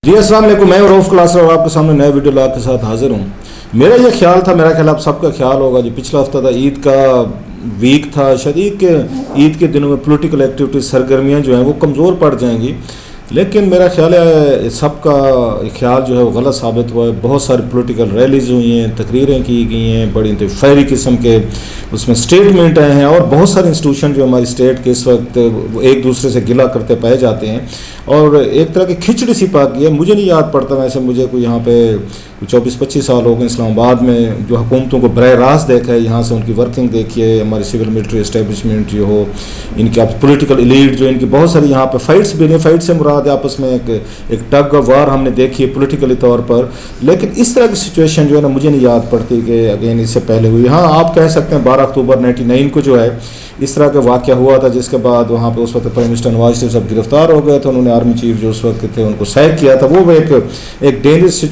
جی السلام علیکم، میں رؤف کلاسر اور آپ کے سامنے نئے ویڈیو لاگ کے ساتھ حاضر ہوں۔ میرا یہ خیال تھا، میرا خیال آپ سب کا خیال ہوگا، جو پچھلا ہفتہ تھا عید کا ویک تھا، شاید عید کے دنوں میں پولیٹیکل ایکٹیویٹیز سرگرمیاں جو ہیں وہ کمزور پڑ جائیں گی، لیکن میرا خیال ہے سب کا خیال جو ہے وہ غلط ثابت ہوا ہے۔ بہت ساری پولیٹیکل ریلیز ہوئی ہیں، تقریریں کی گئی ہیں، بڑی فیری قسم کے اس میں اسٹیٹمنٹ آئے ہیں، اور بہت سارے انسٹیٹیوشن جو ہماری اسٹیٹ کے اس وقت ایک دوسرے سے گلہ کرتے پائے جاتے ہیں، اور ایک طرح کی کھچڑی سی پاکی ہے۔ مجھے نہیں یاد پڑتا، ویسے مجھے کوئی یہاں پہ 24-25 سال ہو گئے اسلام آباد میں جو حکومتوں کو براہ راست دیکھا ہے، یہاں سے ان کی ورکنگ دیکھیے، ہماری سول ملٹری اسٹیبلشمنٹ جو ہو، ان کی پولیٹیکل ایلیٹ جو ان کی بہت ساری یہاں پہ فائٹس بھی نہیں، فائٹ سے مراد آپس میں ایک ٹگ آف وار ہم نے دیکھی ہے پولیٹیکلی طور پر، لیکن اس طرح کی سچویشن جو ہے نا مجھے نہیں یاد پڑتی کہ اگین اس سے پہلے ہوئی۔ ہاں آپ کہہ سکتے ہیں 12 اکتوبر 1999 کو جو ہے اس طرح کا واقعہ ہوا تھا، جس کے بعد وہاں پہ اس وقت پرائم منسٹر نواز شریف صاحب گرفتار ہو گئے تھے، انہوں نے آرمی چیف جو اس وقت تھے ان کو سیک کیا تھا۔ وہ ایک ڈینجرس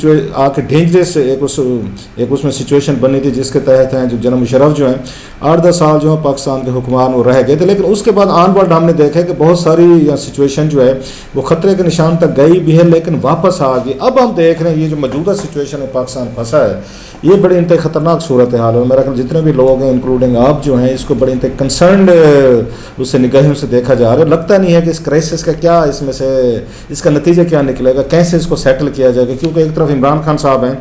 ڈینجرس ایک اس میں سچویشن بنی تھی، جس کے تحت ہیں جو جنرل مشرف جو ہیں 8-10 سال جو ہیں پاکستان کے حکمران وہ رہ گئے تھے، لیکن اس کے بعد آن ورڈ ہم نے دیکھا کہ بہت ساری سچویشن جو ہے وہ خطرے کے نشان تک گئی بھی ہے، لیکن واپس آ گئی۔ اب ہم دیکھ رہے ہیں یہ جو موجودہ سچویشن میں پاکستان پھنسا ہے، یہ بڑی انتہائی خطرناک صورتحال ہے۔ میرا خیال جتنے بھی لوگ ہیں انکلوڈنگ آپ جو ہیں اس کو بڑی انتہائی کنسرنڈ اس سے نگاہوں سے دیکھا جا رہا ہے۔ لگتا نہیں ہے کہ اس کرائسس کا کیا اس میں سے اس کا نتیجہ کیا نکلے گا، کیسے اس کو سیٹل کیا جائے گا، کیونکہ ایک طرف عمران خان صاحب ہیں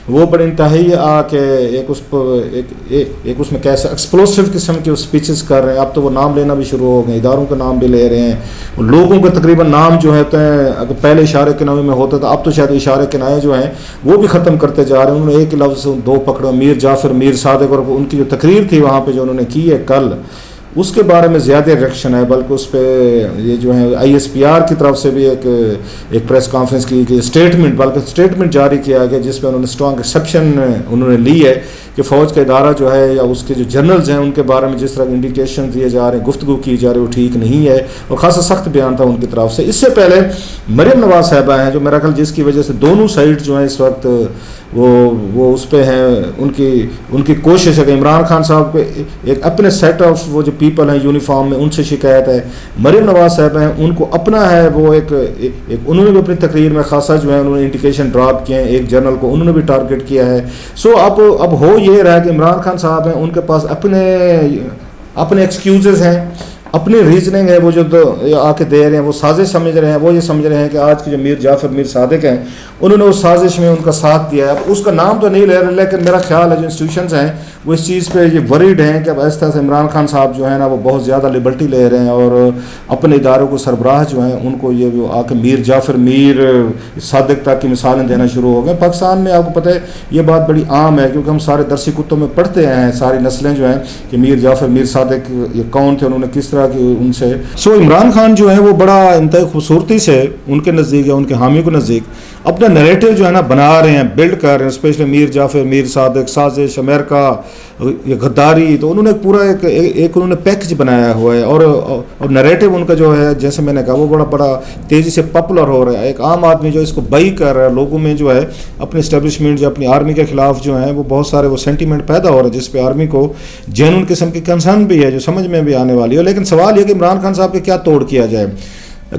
وہ بڑی انتہائی آ کے ایک اس میں کیسے ایکسپلوسو قسم کے اسپیچز کر رہے ہیں۔ اب تو وہ نام لینا بھی شروع ہو گئے، اداروں کے نام بھی لے رہے ہیں، لوگوں کے تقریباً نام جو ہوتے ہیں اگر پہلے اشارے کنائے میں ہوتا تھا، اب تو شاید اشارے کنائے جو ہیں وہ بھی ختم کرتے جا رہے ہیں۔ انہوں نے ایک لفظ دو پکڑو، میر جعفر میر صادق، اور ان کی جو تقریر تھی وہاں پہ جو انہوں نے کی ہے کل، اس کے بارے میں زیادہ ریئیکشن ہے، بلکہ اس پہ یہ جو ہے ISPR کی طرف سے بھی ایک پریس کانفرنس کی گئی، اسٹیٹمنٹ جاری کیا گیا، جس پہ انہوں نے اسٹرانگ ایکسیپشن انہوں نے لی ہے کہ فوج کا ادارہ جو ہے یا اس کے جو جنرلز ہیں ان کے بارے میں جس طرح انڈیکیشن دیے جا رہے ہیں، گفتگو کی جا رہی ہے، وہ ٹھیک نہیں ہے، اور خاصا سخت بیان تھا ان کی طرف سے۔ اس سے پہلے مریم نواز صاحبہ ہیں جو میرا خیال جس کی وجہ سے دونوں سائڈ جو ہیں اس وقت وہ اس پہ ہیں، ان کی کوشش ہے کہ عمران خان صاحب کو ایک اپنے سیٹ آف وہ جو پیپل ہیں یونیفارم میں ان سے شکایت ہے، مریم نواز صاحب ہیں ان کو اپنا ہے وہ ایک انہوں نے بھی اپنی تقریر میں خاصا جو ہے انہوں نے انڈیکیشن ڈراپ کیے ہیں، ایک جنرل کو انہوں نے بھی ٹارگٹ کیا ہے۔ سو اب ہو یہ رہا ہے کہ عمران خان صاحب ہیں ان کے پاس اپنے ایکسکیوزز ہیں، اپنی ریزننگ ہے، وہ جو آ کے دے رہے ہیں وہ سازش سمجھ رہے ہیں، وہ یہ سمجھ رہے ہیں کہ آج کے جو میر جعفر میر صادق ہیں انہوں نے اس سازش میں ان کا ساتھ دیا ہے۔ اب اس کا نام تو نہیں لے رہے، لیکن میرا خیال ہے جو انسٹیٹیوشنز ہیں وہ اس چیز پہ یہ وریڈ ہیں کہ اب اس طرح سے عمران خان صاحب جو ہے نا وہ بہت زیادہ لبرٹی لے رہے ہیں، اور اپنے اداروں کو سربراہ جو ہیں ان کو یہ آ کے میر جعفر میر صادق تک کی مثالیں دینا شروع ہو گئے۔ پاکستان میں آپ کو پتہ ہے یہ بات بڑی عام ہے، کیونکہ ہم سارے درسی کتوں میں پڑھتے ہیں، ساری نسلیں جو ہیں کہ میر جعفر میر صادق یہ کون تھے، انہوں نے کس طرح کی ان سے عمران خان جو ہے وہ بڑا انتہائی خوبصورتی سے ان کے نزدیک یا ان کے حامیوں کے نزدیک اپنا نیریٹو جو ہے نا بنا رہے ہیں، بلڈ کر رہے ہیں، اسپیشلی میر جعفر میر صادق، سازش، امریکہ، یہ غداری، تو انہوں نے پورا ایک انہوں نے پیکج بنایا ہوا ہے، اور نیریٹو ان کا جو ہے جیسے میں نے کہا وہ بڑا تیزی سے پاپولر ہو رہا ہے۔ ایک عام آدمی جو اس کو بائی کر رہا ہے، لوگوں میں جو ہے اپنے اسٹیبلشمنٹ جو اپنی آرمی کے خلاف جو ہیں وہ بہت سارے وہ سینٹیمنٹ پیدا ہو رہے ہیں، جس پہ آرمی کو جینون قسم کی کنسرن بھی ہے جو سمجھ میں بھی آنے والی ہے۔ لیکن سوال یہ کہ عمران خان صاحب کے کیا توڑ کیا جائے،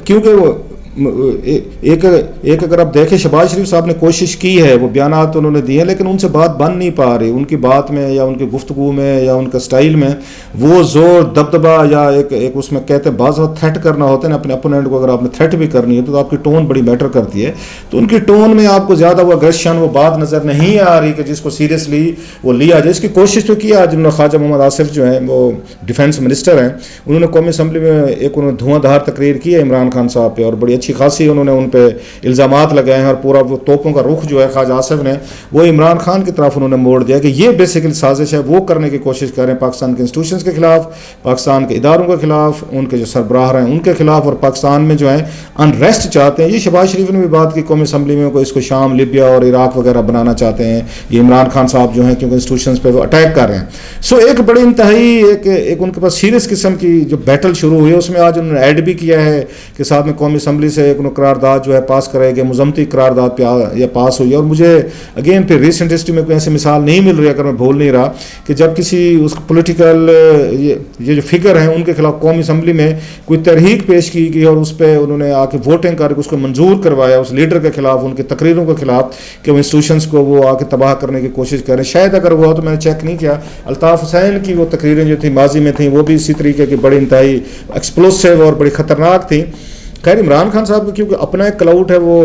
کیونکہ وہ ایک اگر آپ دیکھیں شہباز شریف صاحب نے کوشش کی ہے، وہ بیانات انہوں نے دیے ہیں، لیکن ان سے بات بن نہیں پا رہی، ان کی بات میں یا ان کی گفتگو میں یا ان کا سٹائل میں وہ زور دبدبا یا ایک اس میں کہتے ہیں بعض وقت تھریٹ کرنا ہوتا ہے نا، اپنے اپوننٹ کو اگر آپ نے تھریٹ بھی کرنی ہے تو آپ کی ٹون بڑی میٹر کرتی ہے، تو ان کی ٹون میں آپ کو زیادہ وہ اگریشن وہ بات نظر نہیں آ رہی کہ جس کو سیریسلی وہ لیا جائے۔ اس کی کوشش تو کیا آج انہوں نے خواجہ محمد آصف جو ہیں وہ ڈیفینس منسٹر ہیں، انہوں نے قومی اسمبلی میں انہوں نے دھواں دھار تقریر کی ہے عمران خان صاحب پہ، اور بڑی اچھی خاصی انہوں نے ان پہ الزامات لگائے ہیں، اور پورا وہ توپوں کا رخ جو ہے خواجہ آصف نے وہ عمران خان کی طرف انہوں نے موڑ دیا کہ یہ بیسیکلی سازش ہے، وہ کرنے کی کوشش کر رہے ہیں پاکستان کے انسٹیٹیوشنز کے خلاف، پاکستان کے اداروں کے خلاف، ان کے جو سربراہ ہیں ان کے خلاف، اور پاکستان میں جو ہے انریسٹ چاہتے ہیں۔ یہ شہباز شریف نے بھی بات کی قومی اسمبلی میں، اس کو شام، لیبیا اور عراق وغیرہ بنانا چاہتے ہیں یہ عمران خان صاحب جو ہیں، کیونکہ انسٹیٹیوشنز پہ وہ اٹیک کر رہے ہیں۔ ایک بڑی انتہائی ایک ان کے پاس سیریس قسم کی جو بیٹل شروع ہوئی ہے، اس میں آج انہوں نے ایڈ بھی کیا ہے کہ ساتھ میں قومی اسمبلی سے ایک قرارداد جو ہے پاس کرے گئے، مذمتی قرارداد یا پاس ہوئی. اور مجھے اگین پھر ریسنٹ ہسٹری میں کوئی ایسی مثال نہیں مل رہی، اگر میں بھول نہیں رہا، کہ جب کسی اس پولیٹیکل یہ جو فگر ہیں ان کے خلاف قومی اسمبلی میں کوئی تحریک پیش کی گئی اور اس پہ انہوں نے آ کے ووٹنگ کر کے اس کو منظور کروایا اس لیڈر کے خلاف، ان کی تقریروں کے خلاف، کہ وہ انسٹیٹیوشنس کو وہ آ کے تباہ کرنے کی کوشش کریں. شاید اگر وہ ہو تو میں نے چیک نہیں کیا، الطاف حسین کی وہ تقریریں جو تھیں ماضی میں تھیں وہ بھی اسی طریقے کی بڑی انتہائی ایکسپلوسیو اور بڑی خطرناک تھیں. خیر عمران خان صاحب کا کیونکہ اپنا ایک کلاؤٹ ہے، وہ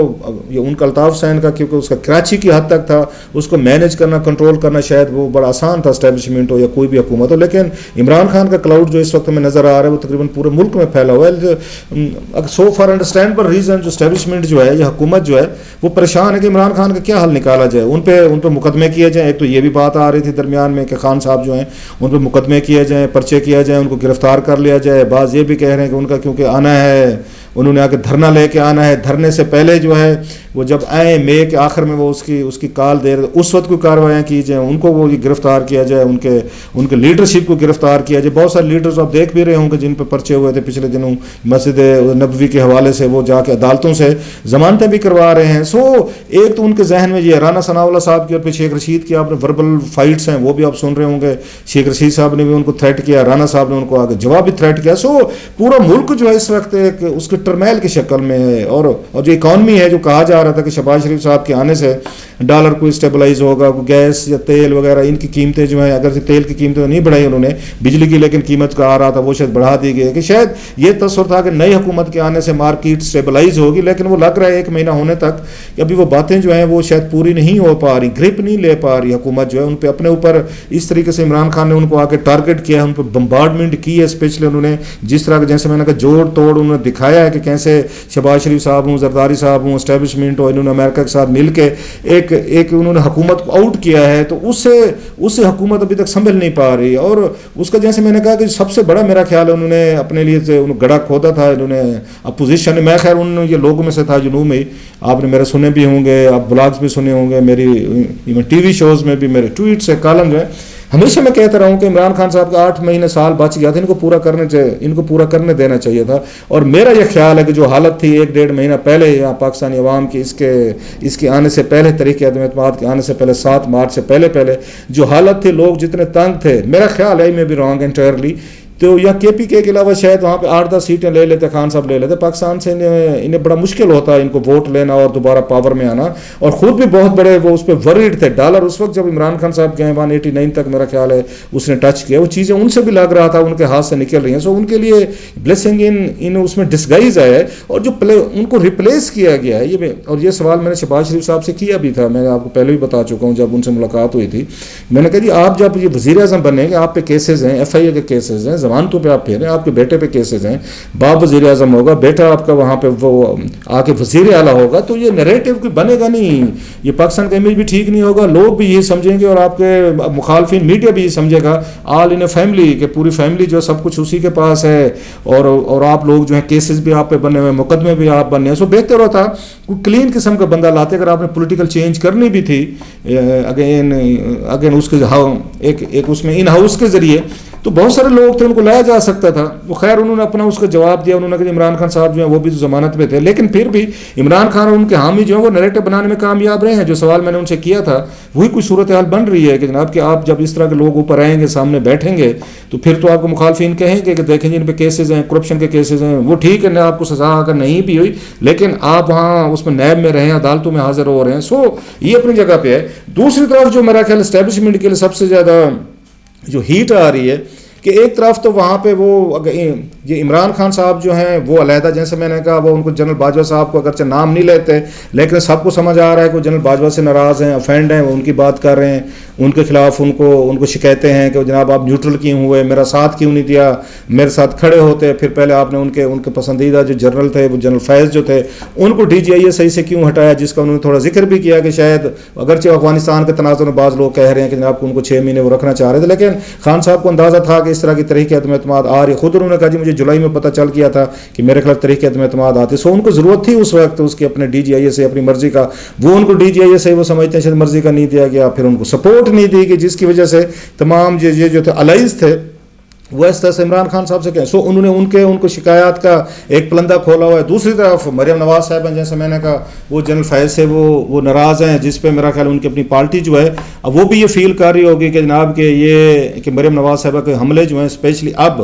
ان کا الطاف حسین کا کیونکہ اس کا کراچی کی حد تک تھا، اس کو مینیج کرنا، کنٹرول کرنا شاید وہ بڑا آسان تھا، اسٹیبلشمنٹ ہو یا کوئی بھی حکومت ہو. لیکن عمران خان کا کلاؤٹ جو اس وقت میں نظر آ رہا ہے وہ تقریباً پورے ملک میں پھیلا ہوا ہے. سو فار انڈرسٹینڈبل ریزن جو اسٹیبلشمنٹ جو ہے یا حکومت جو ہے وہ پریشان ہے کہ عمران خان کا کیا حل نکالا جائے. ان پہ مقدمے کیے جائیں. ایک تو یہ بھی بات آ رہی تھی درمیان میں کہ خان صاحب جو ہیں ان پہ مقدمے کیے جائیں، پرچے کیا جائیں، ان کو گرفتار کر لیا جائے. بعض یہ بھی کہہ رہے ہیں کہ ان کا کیونکہ آنا ہے، انہوں نے آ کے دھرنا لے کے آنا ہے، دھرنے سے پہلے جو ہے وہ جب آئیں مئی کے آخر میں وہ اس کی کال دے رہے، اس وقت کوئی کارروائیاں کی جائیں، ان کو وہ گرفتار کیا جائے، ان کے لیڈرشپ کو گرفتار کیا جائے. بہت سارے لیڈرز آپ دیکھ بھی رہے ہوں گے جن پہ پرچے ہوئے تھے پچھلے دنوں مسجد نبوی کے حوالے سے، وہ جا کے عدالتوں سے ضمانتیں بھی کروا رہے ہیں. سو ایک تو ان کے ذہن میں یہ رانا ثناء اللہ صاحب کی اور پھر شیخ رشید کی آپ نے وربل فائٹس ہیں وہ بھی آپ سن رہے ہوں گے. شیخ رشید صاحب نے بھی ان کو تھریٹ کیا، رانا صاحب نے ان کو آگے جواب بھی تھریٹ کیا. سو پورا ملک جو ہے اس وقت ایک اس کے ٹرمیل کی شکل میں ہے. اور جو اکانومی ہے، جو کہا جا رہا تھا کہ شہباز شریف صاحب کے آنے سے ڈالر کو اسٹیبلائز ہوگا، گیس یا تیل وغیرہ ان کی قیمتیں جو ہیں، اگر تیل کی قیمتیں نہیں بڑھائی انہوں نے، بجلی کی لیکن قیمت کا آ رہا تھا وہ شاید بڑھا دی گئی، کہ شاید یہ تصور تھا کہ نئی حکومت کے آنے سے مارکیٹ اسٹیبلائز ہوگی. لیکن وہ لگ رہا ہے 1 مہینہ ہونے تک کہ ابھی وہ باتیں جو ہیں وہ شاید پوری نہیں ہو پا رہی، گرپ نہیں لے پا رہی حکومت جو ہے. ان پہ اپنے اوپر اس طریقے سے عمران خان نے ان کو آ کے ٹارگٹ کیا، ان پہ بمبارڈمنٹ کی ہے اسپیشلی انہوں نے، جس طرح جیسے میں نے کہا جوڑ توڑ انہوں نے دکھایا ہے کہ کیسے شہباز شریف صاحب ہوں، زرداری صاحب ہوں، اسٹیبلشمنٹ ہو، انہوں نے امریکہ کے ساتھ مل کے ایک انہوں نے حکومت کو آؤٹ کیا ہے. تو اس سے حکومت ابھی تک سنبھل نہیں پا رہی. اور اس کا جیسے میں نے کہا کہ سب سے بڑا میرا خیال ہے انہوں نے اپنے لیے گڑھا کھودا تھا. انہوں نے اپوزیشن میں خیر ان یہ لوگوں میں سے تھا جنوب میں، آپ نے میرے سنے بھی ہوں گے، آپ بلاگز بھی سنے ہوں گے، میری ٹی وی شوز میں بھی میرے ٹویٹ سے کالم جو ہے. ہمیشہ میں کہتا رہا ہوں کہ عمران خان صاحب کا 8 مہینے سال بچ گیا تھا، ان کو پورا کرنے دینا چاہیے تھا. اور میرا یہ خیال ہے کہ جو حالت تھی 1-1.5 مہینہ پہلے یہاں پاکستانی عوام کی اس کے آنے سے پہلے، تحریک عدم اعتماد کے آنے سے پہلے 7 مارچ سے پہلے جو حالت تھی، لوگ جتنے تنگ تھے، میرا خیال ہے میں بھی رانگ انٹائرلی، تو یا کے پی کے علاوہ شاید وہاں پہ 8-10 سیٹیں لے لیتے، خان صاحب لے لیتے. پاکستان سے انہیں بڑا مشکل ہوتا ہے ان کو ووٹ لینا اور دوبارہ پاور میں آنا. اور خود بھی بہت بڑے وہ اس پہ ورڈ تھے. ڈالر اس وقت جب عمران خان صاحب گئے 189 تک میرا خیال ہے اس نے ٹچ کیا، وہ چیزیں ان سے بھی لگ رہا تھا ان کے ہاتھ سے نکل رہی ہیں. سو ان کے لیے بلیسنگ ان اس میں ڈسگائز ہے. اور جو ان کو ریپلیس کیا گیا ہے اور یہ سوال میں نے شہباز شریف صاحب سے کیا بھی تھا، میں آپ کو پہلے بھی بتا چکا ہوں جب ان سے ملاقات ہوئی تھی. میں نے کہا جی آپ جب یہ وزیر اعظم بنے گے، آپ پہ کیسز ہیں، FIA کے کیسز ہیں، ضمانتوں پہ آپ پھیریں، آپ کے بیٹے پہ کیسز ہیں، باپ وزیر اعظم ہوگا، بیٹا آپ کا وہاں پہ وہ آ کے وزیر اعلیٰ ہوگا، تو یہ نیریٹو کوئی بنے گا نہیں، یہ پاکستان کا امیج بھی ٹھیک نہیں ہوگا. لوگ بھی یہ سمجھیں گے اور آپ کے مخالفین میڈیا بھی یہ سمجھے گا آل ان اے فیملی کہ پوری فیملی جو ہے سب کچھ اسی کے پاس ہے، اور آپ لوگ جو ہیں کیسز بھی آپ پہ بنے ہوئے، مقدمے بھی آپ بنے ہیں. سو بہتر ہوتا کوئی کلین قسم کا بندہ لاتے. اگر آپ نے پولیٹیکل چینج کرنی بھی تھی اگین اس کے ایک اس میں ان ہاؤس کے ذریعے، تو بہت سارے لوگ تھے ان کو لایا جا سکتا تھا. وہ خیر انہوں نے اپنا اس کا جواب دیا، انہوں نے کہا عمران خان صاحب جو ہیں وہ بھی تو ضمانت پہ تھے. لیکن پھر بھی عمران خان اور ان کے حامی جو ہیں وہ نیریٹو بنانے میں کامیاب رہے ہیں. جو سوال میں نے ان سے کیا تھا وہی کوئی صورتحال بن رہی ہے کہ جناب کہ آپ جب اس طرح کے لوگ اوپر آئیں گے، سامنے بیٹھیں گے، تو پھر تو آپ کو مخالفین کہیں گے کہ دیکھیں جن پہ کیسز ہیں، کرپشن کے کیسز ہیں، وہ ٹھیک ہے، آپ کو سزا اگر نہیں بھی ہوئی لیکن آپ وہاں اس میں نیب میں رہیں، عدالتوں میں حاضر ہو رہے ہیں. سو یہ اپنی جگہ پہ ہے. دوسری طرف جو میرا خیال اسٹیبلشمنٹ کے لیے سب سے زیادہ جو ہیٹ آ رہی ہے کہ ایک طرف تو وہاں پہ وہ یہ عمران خان صاحب جو ہیں وہ علیحدہ، جیسے میں نے کہا وہ ان کو جنرل باجوہ صاحب کو اگرچہ نام نہیں لیتے لیکن سب کو سمجھ آ رہا ہے کہ وہ جنرل باجوہ سے ناراض ہیں، افینڈ ہیں، وہ ان کی بات کر رہے ہیں، ان کے خلاف ان کو شکایتیں ہیں کہ جناب آپ نیوٹرل کیوں ہوئے، میرا ساتھ کیوں نہیں دیا، میرے ساتھ کھڑے ہوتے. پھر پہلے آپ نے ان کے پسندیدہ جو جنرل تھے وہ جنرل فیض جو تھے ان کو DGI صحیح سے کیوں ہٹایا، جس کا انہوں نے تھوڑا ذکر بھی کیا کہ شاید اگرچہ افغانستان کے تنازع میں بعض لوگ کہہ رہے ہیں کہ جناب ان کو 6 مہینے وہ رکھنا چاہ رہے تھے، لیکن خان صاحب کو اندازہ تھا کہ اس طرح کی تحریک عدم اعتماد آ رہی. خود انہوں نے کہا جی مجھے جولائی میں پتہ چل گیا تھا کہ میرے خلاف تحریک عدم اعتماد آتی. سو ان کو ضرورت تھی اس وقت اس کے اپنے DGI سے اپنی مرضی کا، وہ ان کو DGI سے وہ سمجھتے ہیں شاید مرضی کا نہیں دیا گیا، پھر ان کو سپورٹ نہیں دی گئی، جس کی وجہ سے تمام یہ جو تھے الائز تھے وہ اس طرح سے عمران خان صاحب سے کہیں سو انہوں نے ان کو شکایات کا ایک پلندہ کھولا ہوا ہے. دوسری طرف مریم نواز صاحب جیسے میں نے کہا وہ جنرل فیض سے وہ ناراض ہیں, جس پہ میرا خیال ان کی اپنی پارٹی جو ہے اب وہ بھی یہ فیل کر رہی ہوگی کہ جناب کہ یہ کہ مریم نواز صاحبہ کے حملے جو ہیں اسپیشلی اب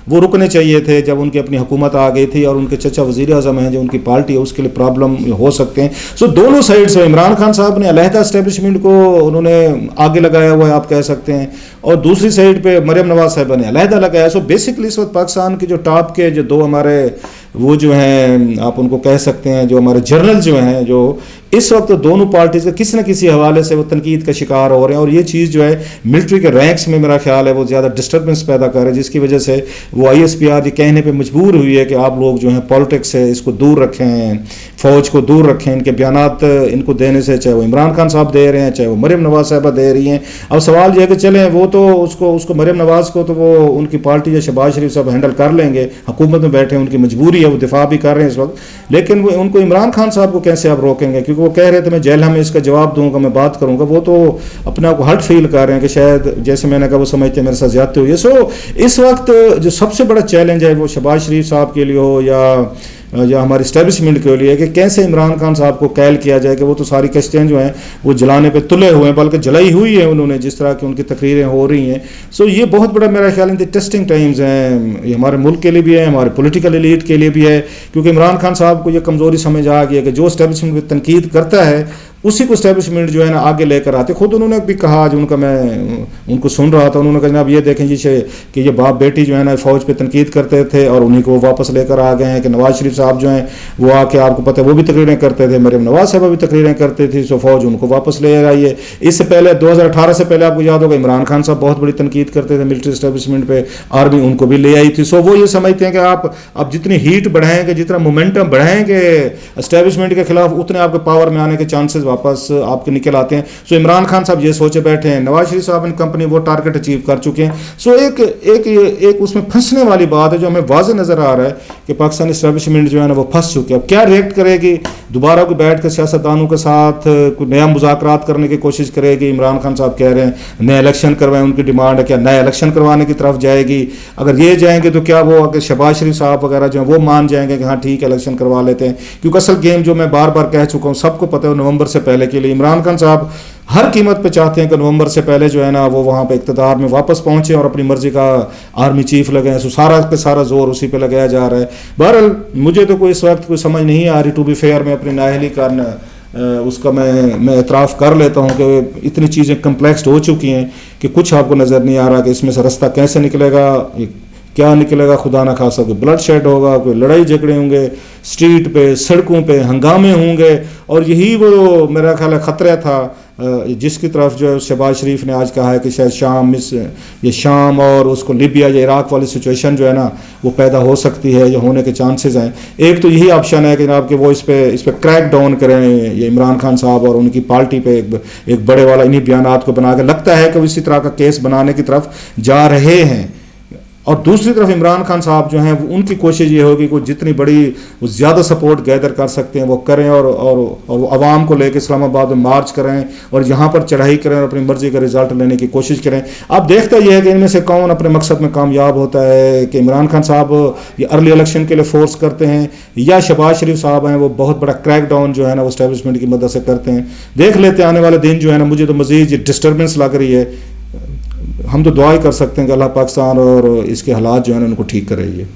وہ رکنے چاہیے تھے جب ان کی اپنی حکومت آ گئی تھی, اور ان کے چچا وزیر اعظم ہیں جو ان کی پارٹی ہے اس کے لیے پرابلم ہو سکتے ہیں. سو دونوں سائڈ سے عمران خان صاحب نے علیحدہ اسٹیبلشمنٹ کو انہوں نے آگے لگایا ہوا ہے آپ کہہ سکتے ہیں, اور دوسری سائڈ پہ مریم نواز صاحبہ نے علیحدہ لگایا. سو بیسکلی اس وقت پاکستان کے جو ٹاپ کے جو دو ہمارے وہ جو ہیں آپ ان کو کہہ سکتے ہیں جو ہمارے جرنل جو ہیں جو اس وقت دونوں پارٹیز کا کسی نہ کسی حوالے سے وہ تنقید کا شکار ہو رہے ہیں, اور یہ چیز جو ہے ملٹری کے رینکس میں میرا خیال ہے وہ زیادہ ڈسٹربنس پیدا کر رہے ہیں, جس کی وجہ سے وہ آئی ایس پی آر یہ کہنے پہ مجبور ہوئی ہے کہ آپ لوگ جو ہیں پالیٹکس سے اس کو دور رکھیں, فوج کو دور رکھیں, ان کے بیانات ان کو دینے سے چاہے وہ عمران خان صاحب دے رہے ہیں چاہے وہ مریم نواز صاحبہ دے رہی ہیں. اب سوال یہ ہے کہ چلیں وہ تو اس کو مریم نواز کو تو وہ ان کی پارٹی یا شہباز شریف صاحب ہینڈل کر لیں گے, حکومت میں بیٹھے ان کی مجبوری ہے, وہ دفاع بھی کر رہے ہیں اس وقت, لیکن وہ ان کو عمران خان صاحب کو کیسے آپ روکیں گے, کیونکہ وہ کہہ رہے تھے میں جیل میں اس کا جواب دوں گا, میں بات کروں گا. وہ تو اپنے آپ کو ہرٹ فیل کر رہے ہیں کہ شاید جیسے میں نے کہا وہ سمجھتے ہیں میرے ساتھ زیادتی ہوئی ہے. سو اس وقت جو سب سے بڑا چیلنج ہے وہ شہباز شریف صاحب کے لیے ہو یا ہماری اسٹیبلشمنٹ کے لیے کہ کیسے عمران خان صاحب کو کیل کیا جائے کہ وہ تو ساری کشتیاں جو ہیں وہ جلانے پہ تلے ہوئے ہیں, بلکہ جلائی ہوئی ہیں انہوں نے, جس طرح کی ان کی تقریریں ہو رہی ہیں. سو یہ بہت بڑا میرا خیال ہے ٹیسٹنگ ٹائمز ہیں, یہ ہمارے ملک کے لیے بھی ہے, ہمارے پولیٹیکل ایلیٹ کے لیے بھی ہے, کیونکہ عمران خان صاحب کو یہ کمزوری سمجھ آ گئی ہے کہ جو اسٹیبلشمنٹ پہ تنقید کرتا ہے اسی کو اسٹیبلشمنٹ جو ہے نا آگے لے کر آتے. خود انہوں نے بھی کہا جو ان کا میں ان کو سن رہا تھا, انہوں نے کہا جناب یہ دیکھیں جی کہ یہ باپ بیٹی جو ہے نا فوج پہ تنقید کرتے تھے اور انہیں کو وہ واپس لے کر آ گئے ہیں, کہ نواز شریف صاحب جو ہیں وہ آ کے آپ کو پتہ ہے وہ بھی تقریریں کرتے تھے, مریم نواز صاحبہ بھی تقریریں کرتے تھی, سو فوج ان کو واپس لے آئی ہے. اس سے پہلے 2018 سے پہلے آپ کو یاد ہوگا عمران خان صاحب بہت بڑی تنقید کرتے تھے ملٹری اسٹیبلشمنٹ پہ, آرمی ان کو بھی لے آئی تھی. سو وہ یہ سمجھتے ہیں کہ آپ جتنی ہیٹ بڑھائیں گے, جتنا مومنٹم بڑھائیں گے اسٹیبلشمنٹ کے خلاف, اتنے آپ کے پاور میں آنے کے چانسز واپس آپ کے نکل آتے ہیں. سو عمران خان صاحب یہ سوچے بیٹھے ہیں, نواز شریف صاحب ان کمپنی وہ ٹارگٹ اچیو کر چکے ہیں. سو ایک اس میں پھنسنے والی بات ہے جو ہمیں واضح نظر آ رہا ہے کہ پاکستانی اسٹیبلشمنٹ جو ہے نا وہ پھنس چکے. اب کیا ریئیکٹ کرے گی, دوبارہ کوئی بیٹھ کے سیاستدانوں کے ساتھ کوئی نیا مذاکرات کرنے کی کوشش کرے گی. عمران خان صاحب کہہ رہے ہیں نئے الیکشن کروائیں, ان کی ڈیمانڈ ہے, کیا نئے الیکشن کروانے کی طرف جائے گی؟ اگر یہ جائیں گے تو کیا وہ اگر شہباز شریف صاحب وغیرہ جو ہیں وہ مان جائیں گے کہ ہاں ٹھیک ہے الیکشن کروا لیتے ہیں؟ کیونکہ اصل گیم جو میں بار بار کہہ چکا ہوں, سب کو پتہ ہے نومبر سے پہلے کے لیے عمران خان صاحب ہر قیمت پہ چاہتے ہیں کہ نومبر سے پہلے جو ہے نا وہ وہاں پہ اقتدار میں واپس پہنچے اور اپنی مرضی کا آرمی چیف لگیں. سو سارا پہ سارا زور اسی پہ لگایا جا رہا ہے. بہرحال مجھے تو کوئی اس وقت کوئی سمجھ نہیں آ رہی, ٹو بی فیئر میں اپنی نااہلی کرنا اس کا میں اعتراف کر لیتا ہوں کہ اتنی چیزیں کمپلیکسڈ ہو چکی ہیں کہ کچھ آپ کو نظر نہیں آ رہا کہ اس میں سے رستہ کیسے نکلے گا, کیا نکلے گا. خدا نہ خاصا کوئی بلڈ شیڈ ہوگا, کوئی لڑائی جھگڑے ہوں گے, اسٹریٹ پہ سڑکوں پہ ہنگامے ہوں گے, اور یہی وہ میرا خیال ہے خطرہ تھا جس کی طرف جو ہے شہباز شریف نے آج کہا ہے کہ شاید شام اور اس کو لیبیا یا عراق والی سچویشن جو ہے نا وہ پیدا ہو سکتی ہے یا ہونے کے چانسز ہیں. ایک تو یہی آپشن ہے کہ جناب کہ وہ اس پہ کریک ڈاؤن کریں یہ عمران خان صاحب اور ان کی پارٹی پہ ایک بڑے والا انہی بیانات کو بنا کے, لگتا ہے کہ وہ اسی طرح کا کیس بنانے کی طرف جا رہے ہیں. اور دوسری طرف عمران خان صاحب جو ہیں ان کی کوشش یہ ہوگی کہ جتنی بڑی وہ زیادہ سپورٹ گیدر کر سکتے ہیں وہ کریں, اور وہ عوام کو لے کے اسلام آباد میں مارچ کریں اور یہاں پر چڑھائی کریں اور اپنی مرضی کا رزلٹ لینے کی کوشش کریں. اب دیکھتا یہ ہے کہ ان میں سے کون اپنے مقصد میں کامیاب ہوتا ہے, کہ عمران خان صاحب یہ ارلی الیکشن کے لیے فورس کرتے ہیں یا شہباز شریف صاحب ہیں وہ بہت بڑا کریک ڈاؤن جو ہے نا وہ اسٹیبلشمنٹ کی مدد سے کرتے ہیں. دیکھ لیتے ہیں آنے والے دن جو ہے نا. مجھے تو مزید یہ ڈسٹربنس لگ رہی ہے. ہم تو دعا ہی کر سکتے ہیں کہ اللہ پاکستان اور اس کے حالات جو ہیں ان کو ٹھیک کرے.